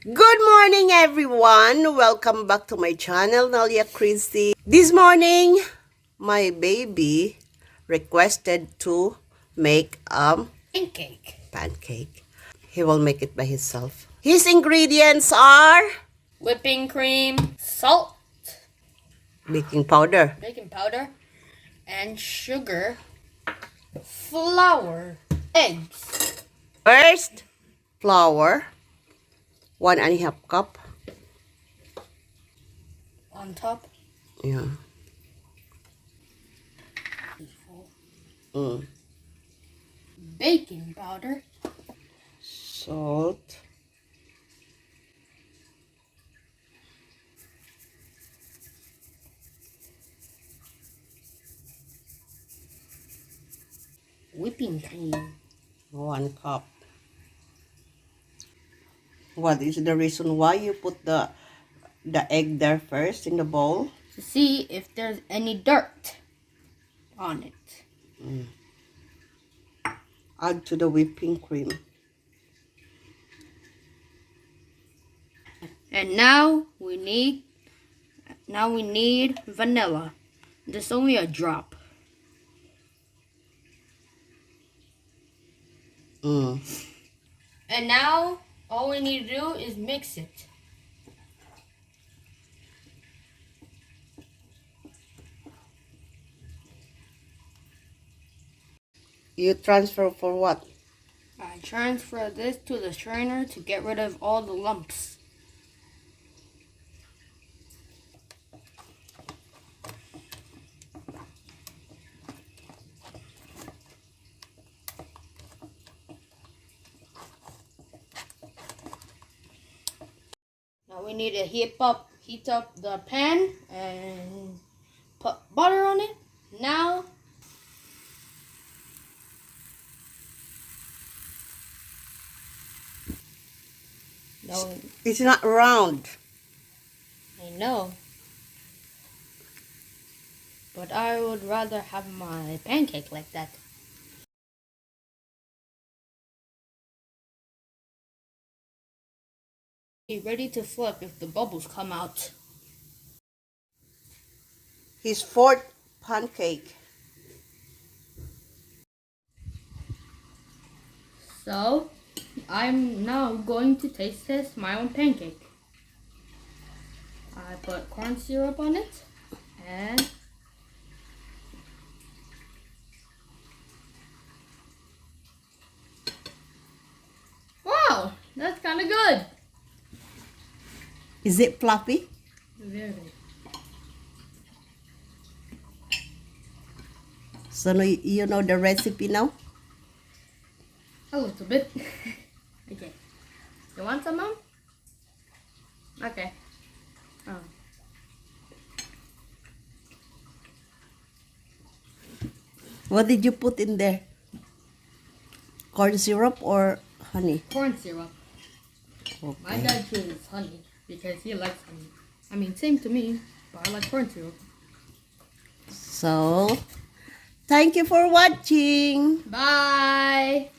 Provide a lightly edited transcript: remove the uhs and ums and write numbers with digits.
Good morning, everyone. Welcome back to my channel, Nalia Christie. This morning, my baby requested to make pancake. He will make it by himself. His ingredients are whipping cream, salt, baking powder, and sugar, flour, eggs. First, flour, 1.5 cup. On top. Yeah. Baking powder. Salt. Whipping cream. 1 cup. What is the reason why you put the egg there first in the bowl? To see if there's any dirt on it. Add to the whipping cream. And now we need vanilla. Just only a drop. And now all we need to do is mix it. You transfer for what? I transfer this to the strainer to get rid of all the lumps. Now we need to heat up the pan and put butter on it. Now It's not round. I know. But I would rather have my pancake like that. Be ready to flip if the bubbles come out. His fourth pancake. So, I'm now going to taste test my own pancake. I put corn syrup on it and wow, that's kind of good. Is it fluffy? Very. So you know the recipe now? A little bit. Okay. You want some, Mom? Okay. What did you put in there? Corn syrup or honey? Corn syrup. Okay. My dad chooses honey because he likes honey. I mean, same to me, but I like corn syrup. So, thank you for watching. Bye!